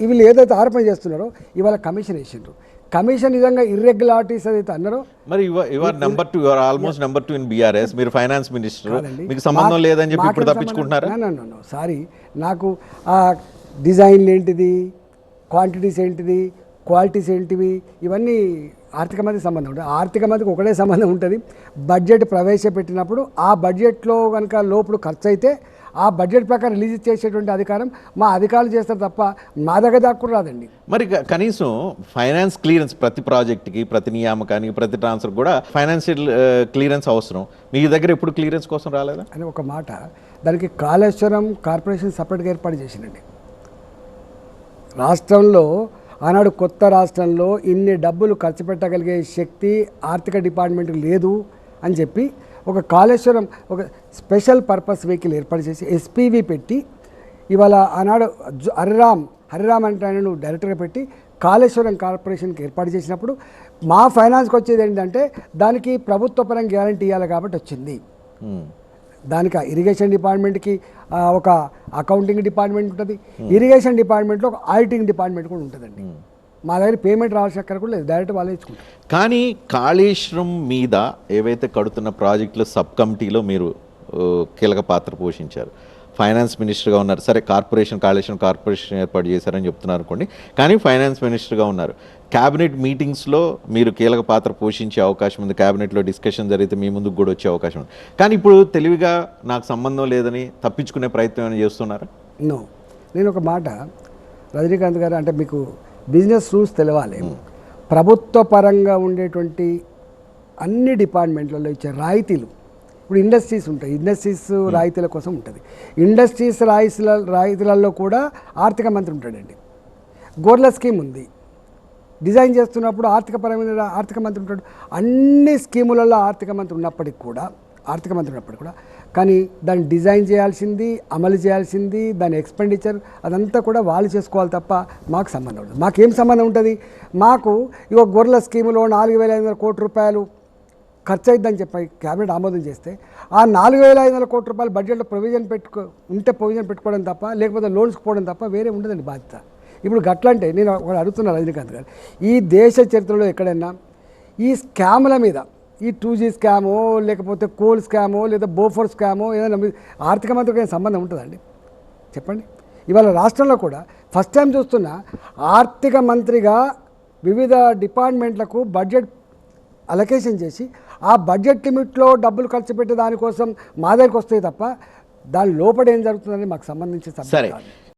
వీళ్ళు ఏదైతే ఆరోపణ చేస్తున్నారో ఇవాళ కమిషన్ వేసిండ్రు. కమిషన్ నిజంగా ఇర్రెగ్యులారిటీస్ ఏదైతే అన్నారో మరి your number 2 your almost number 2 in BRS, మీరు ఫైనాన్స్ మినిస్టర్, మీకు సంబంధం లేదని చెప్పి ఇప్పుడు తప్పించుకుంటున్నారా? సారీ, నాకు ఆ డిజైన్లు ఏంటిది, క్వాంటిటీస్ ఏంటిది, క్వాలిటీస్ ఏంటివి, ఇవన్నీ ఆర్థిక మంత్రికి సంబంధం ఉంటుంది. ఆర్థిక మంత్రికి ఒకటే సంబంధం ఉంటుంది. బడ్జెట్ ప్రవేశపెట్టినప్పుడు ఆ బడ్జెట్లో కనుక లోపల ఖర్చు అయితే ఆ బడ్జెట్ ప్రకారం రిలీజ్ చేసేటువంటి అధికారం మా అధికారులు చేస్తారు తప్ప మా దగ్గర దాకా రాదండి. మరి కనీసం ఫైనాన్స్ క్లియరెన్స్ ప్రతి ప్రాజెక్ట్కి, ప్రతి నియామకానికి, ప్రతి ట్రాన్స్ఫర్ కూడా ఫైనాన్షియల్ క్లియరెన్స్ అవసరం. మీ దగ్గర ఎప్పుడు క్లియరెన్స్ కోసం రాలేదా అని ఒక మాట. దానికి కాళేశ్వరం కార్పొరేషన్ సపరేట్గా ఏర్పాటు చేసిందండి. రాష్ట్రంలో ఆనాడు కొత్త రాష్ట్రంలో ఇన్ని డబ్బులు ఖర్చు పెట్టగలిగే శక్తి ఆర్థిక డిపార్ట్మెంట్కి లేదు అని చెప్పి ఒక కాళేశ్వరం ఒక స్పెషల్ పర్పస్ వెహికల్ ఏర్పాటు చేసి ఎస్పీవి పెట్టి ఇవాళ ఆనాడు హరిరామ్ అంటే ఆయన డైరెక్టర్గా పెట్టి కాళేశ్వరం కార్పొరేషన్కి ఏర్పాటు చేసినప్పుడు మా ఫైనాన్స్కి వచ్చేది ఏంటంటే దానికి ప్రభుత్వ పరంగా గ్యారంటీ ఇవ్వాలి కాబట్టి వచ్చింది. దానికి ఇరిగేషన్ డిపార్ట్మెంట్కి ఒక అకౌంటింగ్ డిపార్ట్మెంట్ ఉంటుంది, ఇరిగేషన్ డిపార్ట్మెంట్లో ఒక ఆడిటింగ్ డిపార్ట్మెంట్ కూడా ఉంటుందండి. మా దగ్గర పేమెంట్ రావాల్సిన అక్కడ కూడా లేదు, డైరెక్ట్ వాళ్ళే ఇచ్చుకుంటారు. కానీ కాళేశ్వరం మీద ఏవైతే కడుతున్న ప్రాజెక్టులు సబ్ కమిటీలో మీరు కీలక పాత్ర పోషించారు. ఫైనాన్స్ మినిస్టర్గా ఉన్నారు. సరే, కాళేశ్వరం కార్పొరేషన్ ఏర్పాటు చేశారని చెప్తున్నారు అనుకోండి, కానీ ఫైనాన్స్ మినిస్టర్గా ఉన్నారు. క్యాబినెట్ మీటింగ్స్లో మీరు కీలక పాత్ర పోషించే అవకాశం ఉంది. క్యాబినెట్లో డిస్కషన్ జరిగితే మీ ముందుకు కూడా వచ్చే అవకాశం ఉంది. కానీ ఇప్పుడు తెలివిగా నాకు సంబంధం లేదని తప్పించుకునే ప్రయత్నం ఏమైనా చేస్తున్నారా? నో, నేను ఒక మాట, రజనీకాంత్ గారు, అంటే మీకు బిజినెస్ రూల్స్ తెలవాలి. ప్రభుత్వ పరంగా ఉండేటువంటి అన్ని డిపార్ట్మెంట్లలో ఇచ్చే రాయితీలు, ఇప్పుడు ఇండస్ట్రీస్ ఉంటాయి, ఇండస్ట్రీస్ రాయితీల కోసం ఉంటుంది. ఇండస్ట్రీస్ రాయితీలలో కూడా ఆర్థిక మంత్రి ఉంటాడండి. గోర్ల స్కీమ్ ఉంది, డిజైన్ చేస్తున్నప్పుడు ఆర్థిక మంత్రి ఉంటాడు. అన్ని స్కీములలో ఆర్థిక మంత్రి ఉన్నప్పటికి కూడా కానీ దాన్ని డిజైన్ చేయాల్సింది, అమలు చేయాల్సింది, దాని ఎక్స్పెండిచర్ అదంతా కూడా వాళ్ళు చేసుకోవాలి తప్ప మాకు సంబంధం ఉండదు. మాకేం సంబంధం ఉంటుంది? మాకు ఇక గొర్రెల స్కీములో 4,500 కోట్ల రూపాయలు ఖర్చు అయిద్దని చెప్పి క్యాబినెట్ ఆమోదం చేస్తే ఆ 4,500 కోట్ల రూపాయలు బడ్జెట్లో ప్రొవిజన్ పెట్టుకోవడం తప్ప, లేకపోతే లోన్స్కి పోవడం తప్ప వేరే ఉండదండి బాధ్యత. ఇప్పుడు గట్లంటే నేను ఒకటి అడుగుతున్నా రజనీకాంత్ గారు, ఈ దేశ చరిత్రలో ఎక్కడైనా ఈ స్కాముల మీద, ఈ 2G స్కామో, లేకపోతే కోల్ స్కామో, లేదా బోఫోర్ స్కామో, ఏదైనా ఆర్థిక మంత్రికి సంబంధం ఉంటుందండి? చెప్పండి. ఇవాళ రాష్ట్రంలో కూడా ఫస్ట్ టైం చూస్తున్న ఆర్థిక మంత్రిగా వివిధ డిపార్ట్మెంట్లకు బడ్జెట్ అలొకేషన్ చేసి ఆ బడ్జెట్ లిమిట్లో డబ్బులు ఖర్చు పెట్టే దానికోసం మా దగ్గరికి వస్తాయి తప్ప దాని లోపల ఏం జరుగుతుందని మాకు సంబంధించిన సరే.